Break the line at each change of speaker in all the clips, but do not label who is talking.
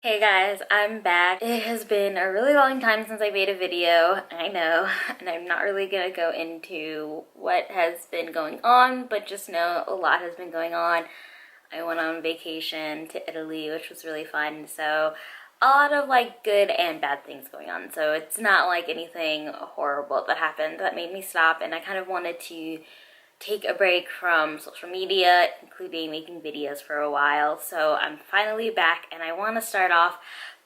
Hey guys, I'm back. It has been a really long time since I made a video, I know, and I'm not really gonna go into what has been going on, but just know a lot has been going on. I went on vacation to Italy, which was really fun, so a lot of like good and bad things going on. So it's not like anything horrible that happened that made me stop, and I kind of wanted to take a break from social media, including making videos for a while. So I'm finally back, and I want to start off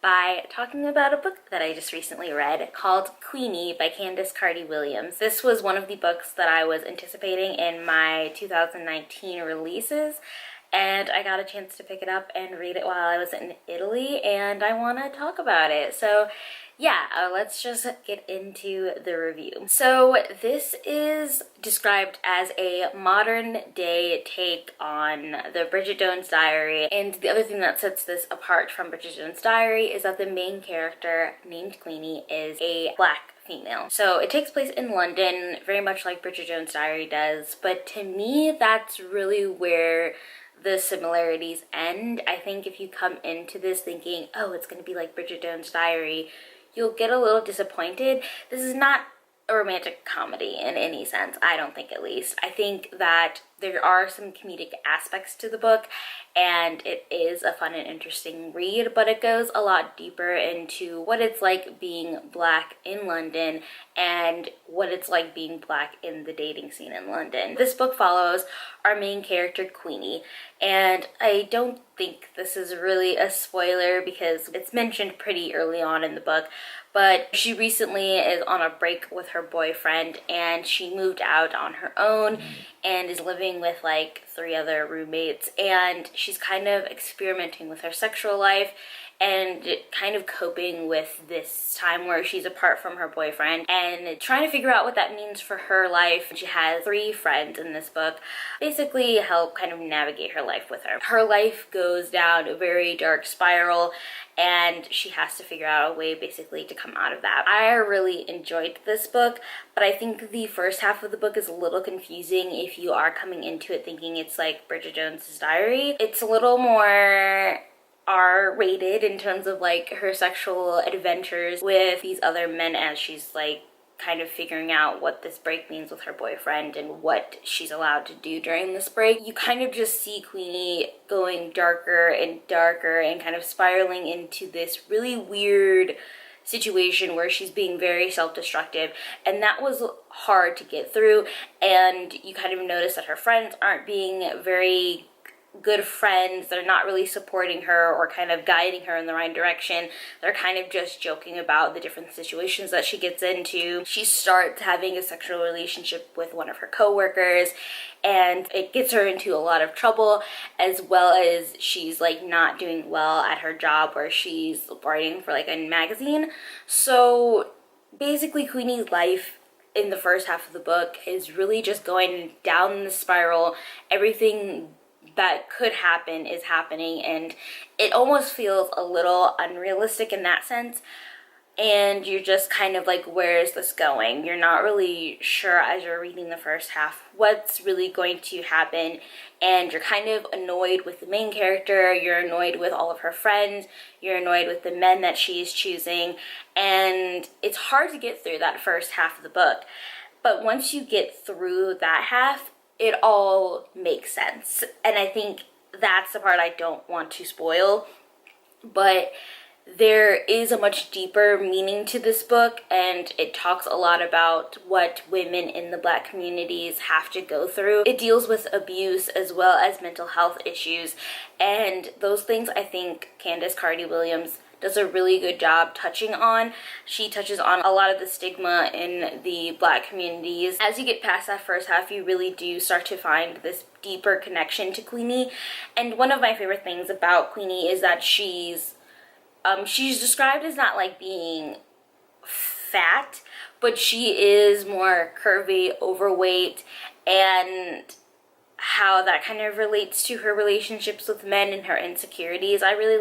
by talking about a book that I just recently read called Queenie by Candice Carty-Williams. This was one of the books that I was anticipating in my 2019 releases, and I got a chance to pick it up and read it while I was in Italy, and I want to talk about it. So yeah, let's just get into the review. So this is described as a modern day take on the Bridget Jones Diary, and the other thing that sets this apart from Bridget Jones Diary is that the main character, named Queenie, is a Black female. So it takes place in London, very much like Bridget Jones Diary does, but to me that's really where the similarities end. I think if you come into this thinking, oh, it's going to be like Bridget Jones Diary, you'll get a little disappointed. This is not a romantic comedy in any sense, I don't think, at least. I think that there are some comedic aspects to the book, and it is a fun and interesting read, but it goes a lot deeper into what it's like being Black in London and what it's like being Black in the dating scene in London. This book follows our main character, Queenie, and I don't think this is really a spoiler because it's mentioned pretty early on in the book, but she recently is on a break with her boyfriend, and she moved out on her own and is living with like 3 other roommates, and she's kind of experimenting with her sexual life and kind of coping with this time where she's apart from her boyfriend and trying to figure out what that means for her life. She has 3 friends in this book basically help kind of navigate her life with her. Her life goes down a very dark spiral, and she has to figure out a way basically to come out of that. I really enjoyed this book, but I think the first half of the book is a little confusing if you are coming into it thinking it's like Bridget Jones's Diary. It's a little more R-rated in terms of like her sexual adventures with these other men as she's like kind of figuring out what this break means with her boyfriend and what she's allowed to do during this break. You kind of just see Queenie going darker and darker and kind of spiraling into this really weird situation where she's being very self-destructive, and that was hard to get through. And you kind of notice that her friends aren't being very good friends. They're not really supporting her or kind of guiding her in the right direction. They're kind of just joking about the different situations that she gets into. She starts having a sexual relationship with one of her co-workers, and it gets her into a lot of trouble, as well as she's like not doing well at her job where she's writing for like a magazine. So basically Queenie's life in the first half of the book is really just going down the spiral. Everything that could happen is happening, and it almost feels a little unrealistic in that sense, and you're just kind of like, where is this going? You're not really sure as you're reading the first half what's really going to happen, and you're kind of annoyed with the main character, you're annoyed with all of her friends, you're annoyed with the men that she's choosing, and it's hard to get through that first half of the book. But once you get through that half, it all makes sense. And I think that's the part I don't want to spoil. But there is a much deeper meaning to this book, and it talks a lot about what women in the Black communities have to go through. It deals with abuse as well as mental health issues, and those things I think Candice Carty-Williams does a really good job touching on. She touches on a lot of the stigma in the Black communities. As you get past that first half, you really do start to find this deeper connection to Queenie. And one of my favorite things about Queenie is that she's described as not like being fat, but she is more curvy, overweight, and how that kind of relates to her relationships with men and her insecurities I really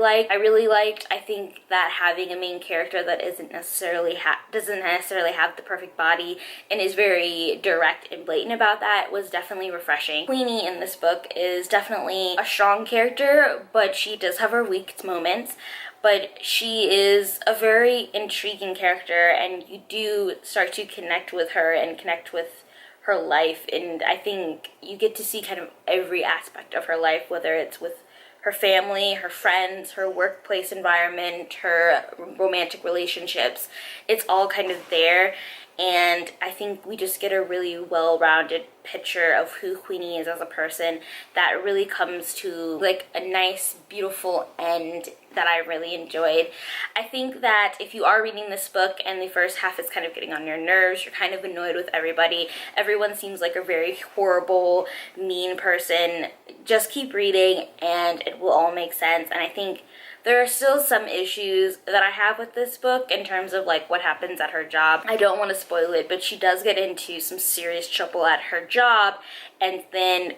liked. I think that having a main character that doesn't necessarily have the perfect body and is very direct and blatant about that was definitely refreshing. Queenie in this book is definitely a strong character, but she does have her weak moments, but she is a very intriguing character, and you do start to connect with her and connect with her life, and I think you get to see kind of every aspect of her life, whether it's with her family, her friends, her workplace environment, her romantic relationships. It's all kind of there, and I think we just get a really well-rounded picture of who Queenie is as a person that really comes to like a nice, beautiful end that I really enjoyed. I think that if you are reading this book and the first half is kind of getting on your nerves, you're kind of annoyed with everybody, everyone seems like a very horrible, mean person, just keep reading and it will all make sense. And I think there are still some issues that I have with this book in terms of like what happens at her job. I don't want to spoil it, but she does get into some serious trouble at her job, and then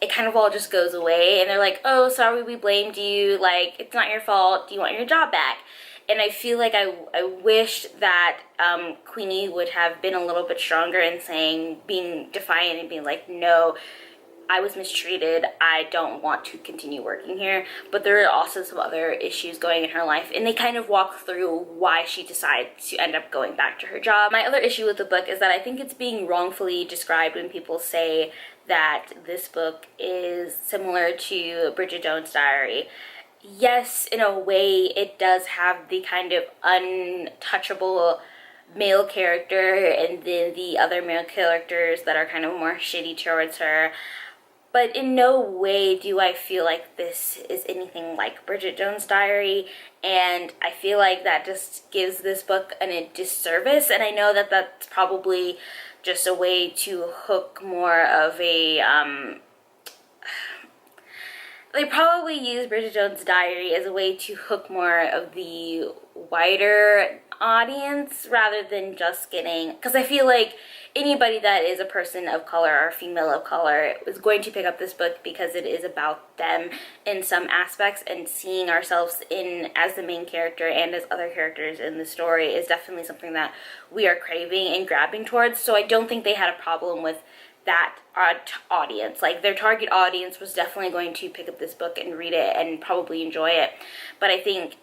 it kind of all just goes away, and they're like, oh, sorry, we blamed you, like, it's not your fault, do you want your job back? And I feel like I wish that Queenie would have been a little bit stronger in saying, being defiant and being like, no, I was mistreated, I don't want to continue working here. But there are also some other issues going in her life, and they kind of walk through why she decides to end up going back to her job. My other issue with the book is that I think it's being wrongfully described when people say that this book is similar to Bridget Jones' Diary. Yes, in a way it does have the kind of untouchable male character and then the other male characters that are kind of more shitty towards her. But in no way do I feel like this is anything like Bridget Jones' Diary, and I feel like that just gives this book a disservice, and I know that that's probably just a way to hook more of a, they probably use Bridget Jones' Diary as a way to hook more of the wider audience rather than just getting, because I feel like anybody that is a person of color or female of color is going to pick up this book because it is about them in some aspects, and seeing ourselves in as the main character and as other characters in the story is definitely something that we are craving and grabbing towards. So I don't think they had a problem with that audience. Like, their target audience was definitely going to pick up this book and read it and probably enjoy it. But I think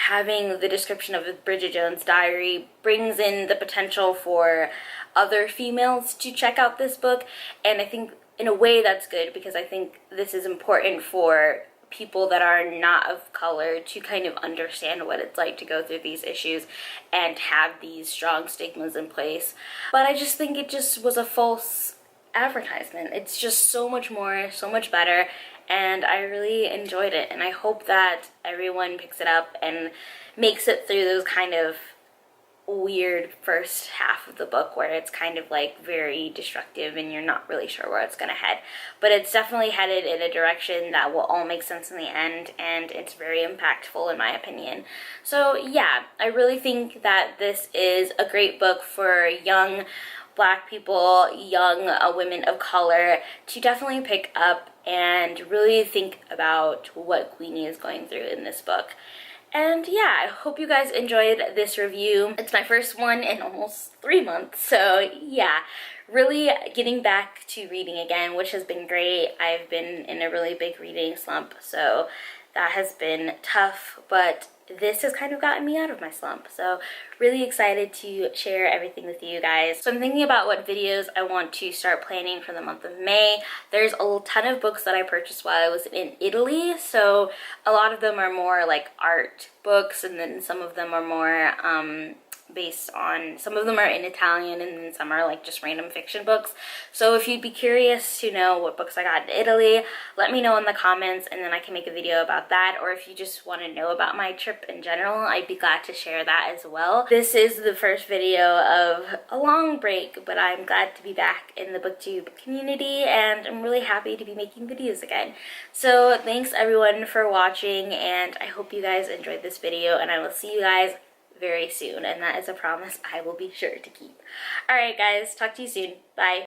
having the description of Bridget Jones' Diary brings in the potential for other females to check out this book, and I think in a way that's good, because I think this is important for people that are not of color to kind of understand what it's like to go through these issues and have these strong stigmas in place. But I just think it just was a false advertisement. It's just so much more, so much better, and I really enjoyed it, and I hope that everyone picks it up and makes it through those kind of weird first half of the book where it's kind of like very destructive and you're not really sure where it's gonna head. But it's definitely headed in a direction that will all make sense in the end, and it's very impactful in my opinion. So yeah, I really think that this is a great book for young Black people, young women of color to definitely pick up and really think about what Queenie is going through in this book. And yeah, I hope you guys enjoyed this review. It's my first one in almost 3 months, so yeah, really getting back to reading again, which has been great. I've been in a really big reading slump, so that has been tough, but this has kind of gotten me out of my slump. So really excited to share everything with you guys. So I'm thinking about what videos I want to start planning for the month of May. There's a ton of books that I purchased while I was in Italy, so a lot of them are more like art books, and then some of them are more based on, some of them are in Italian, and then some are like just random fiction books. So if you'd be curious to know what books I got in Italy, let me know in the comments, and then I can make a video about that. Or if you just want to know about my trip in general, I'd be glad to share that as well. This is the first video of a long break, but I'm glad to be back in the booktube community, and I'm really happy to be making videos again. So thanks everyone for watching, and I hope you guys enjoyed this video, and I will see you guys very soon, and that is a promise I will be sure to keep. Alright guys, talk to you soon. Bye.